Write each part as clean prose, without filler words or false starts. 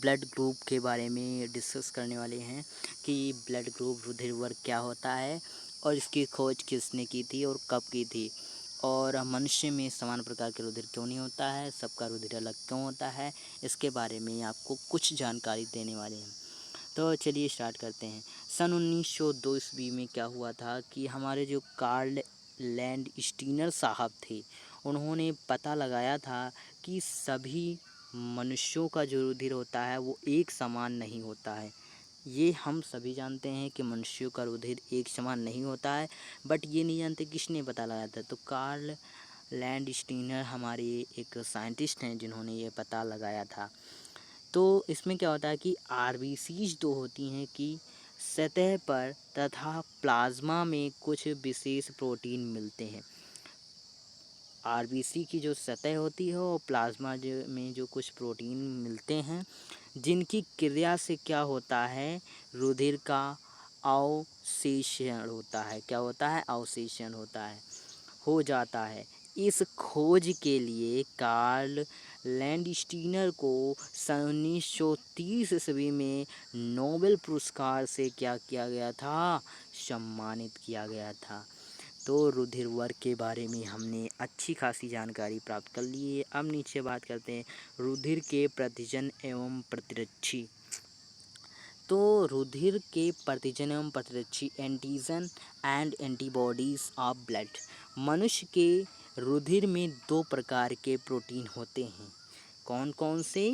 Blood group के बारे में डिस्कस करने वाले हैं कि ब्लड ग्रुप रुधिर वर्ग क्या होता है और इसकी खोज किसने की थी और कब की थी, और मनुष्य में समान प्रकार के रुधिर क्यों नहीं होता है, सबका रुधिर अलग क्यों होता है, इसके बारे में आपको कुछ जानकारी देने वाले हैं। तो चलिए स्टार्ट करते हैं। सन 1902 ईस्वी में क्या हुआ था कि हमारे जो कार्ल लैंडस्टीनर साहब थे, उन्होंने पता लगाया था कि सभी मनुष्यों का जो रुधिर होता है वो एक समान नहीं होता है। ये हम सभी जानते हैं कि मनुष्यों का रुधिर एक समान नहीं होता है, बट ये नहीं जानते किसने पता लगाया था। तो कार्ल लैंडस्टीनर हमारे एक साइंटिस्ट हैं जिन्होंने ये पता लगाया था। तो इसमें क्या होता है कि आरबीसीज जो होती हैं कि सतह पर तथा प्लाज्मा में कुछ विशेष प्रोटीन मिलते हैं। आरबीसी की जो सतह होती है और प्लाज्मा में जो कुछ प्रोटीन मिलते हैं, जिनकी क्रिया से क्या होता है, रुधिर का अवशेषण होता है। क्या होता है? अवशेषण होता है, हो जाता है। इस खोज के लिए कार्ल लैंडस्टीनर को सन 1930 ईस्वी में नोबेल पुरस्कार से क्या किया गया था? सम्मानित किया गया था। तो रुधिर वर्ग के बारे में हमने अच्छी खासी जानकारी प्राप्त कर ली है। अब नीचे बात करते हैं रुधिर के प्रतिजन एवं प्रतिरक्षी। तो रुधिर के प्रतिजन एवं प्रतिरक्षी antigen and antibodies of blood. मनुष्य के रुधिर में दो प्रकार के प्रोटीन होते हैं। कौन कौन से?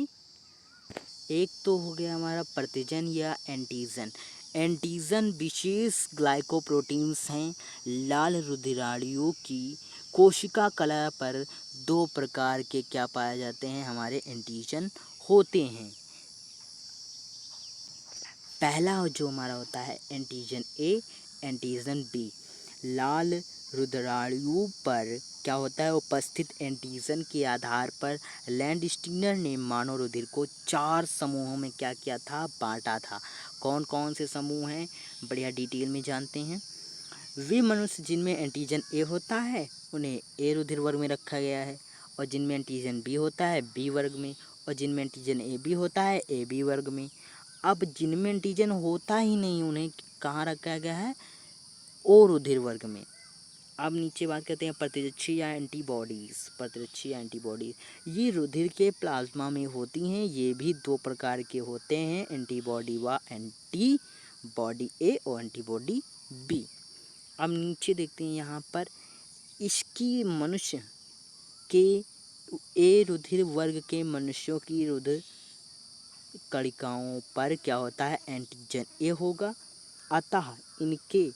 एक तो हो गया हमारा प्रतिजन या एंटीजन। एंटीजन विशेष ग्लाइकोप्रोटीन्स हैं। लाल रुधिराणुओं की कोशिका कला पर दो प्रकार के क्या पाए जाते हैं? हमारे एंटीजन होते हैं। पहला जो हमारा होता है एंटीजन ए, एंटीजन बी। लाल रुधिराणुओं पर क्या होता है? उपस्थित एंटीजन के आधार पर लैंडस्टीनर ने मानव रुधिर को 4 समूहों में क्या किया था? बांटा था। कौन कौन से समूह हैं? बढ़िया डिटेल में जानते हैं। वे मनुष्य जिनमें एंटीजन ए होता है उन्हें ए रुधिर वर्ग में रखा गया है, और जिनमें एंटीजन बी होता है बी वर्ग में, और जिनमें एंटीजन ए बी होता है ए बी वर्ग में। अब जिनमें एंटीजन होता ही नहीं उन्हें कहाँ रखा गया है? ओ रुधिर वर्ग में। अब नीचे बात करते हैं प्रतिरक्षी या एंटीबॉडीज़। प्रतिरक्षी या एंटीबॉडीज ये रुधिर के प्लाज्मा में होती हैं। ये भी दो प्रकार के होते हैं, एंटीबॉडी व एंटीबॉडी ए और एंटीबॉडी बी। अब नीचे देखते हैं यहाँ पर इसकी मनुष्य के ए रुधिर वर्ग के मनुष्यों की रुधिर कणिकाओं पर क्या होता है? एंटीजन ए होगा, अतः इनके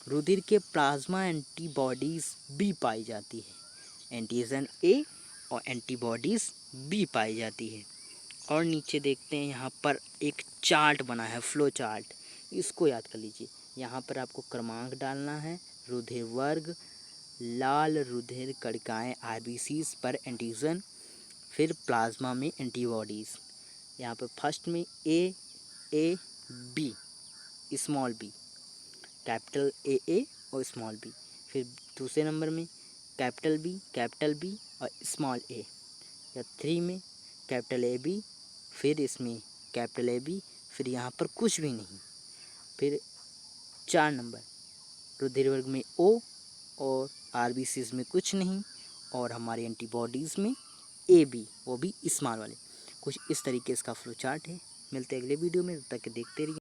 रुधिर के प्लाज्मा एंटीबॉडीज बी पाई जाती है। एंटीजन ए और एंटीबॉडीज बी पाई जाती है। और नीचे देखते हैं यहाँ पर एक चार्ट बना है, फ्लो चार्ट, इसको याद कर लीजिए। यहाँ पर आपको क्रमांक डालना है, रुधिर वर्ग, लाल रुधिर कणिकाएँ आरबीसीज पर एंटीजन, फिर प्लाज्मा में एंटीबॉडीज़। यहाँ पर फर्स्ट में A B, small b, capital A और स्मॉल बी। फिर दूसरे नंबर में कैपिटल बी और स्मॉल ए। या 3 में कैपिटल ए बी, फिर इसमें कैपिटल ए बी, फिर यहाँ पर कुछ भी नहीं। फिर 4 नंबर रुधिर वर्ग में ओ और आरबीसीज में कुछ नहीं, और हमारे एंटीबॉडीज़ में ए बी, वो भी स्मॉल वाले। कुछ इस तरीके इसका फ्लो चार्ट है। मिलते हैं अगले वीडियो में, तब तक देखते रहिए।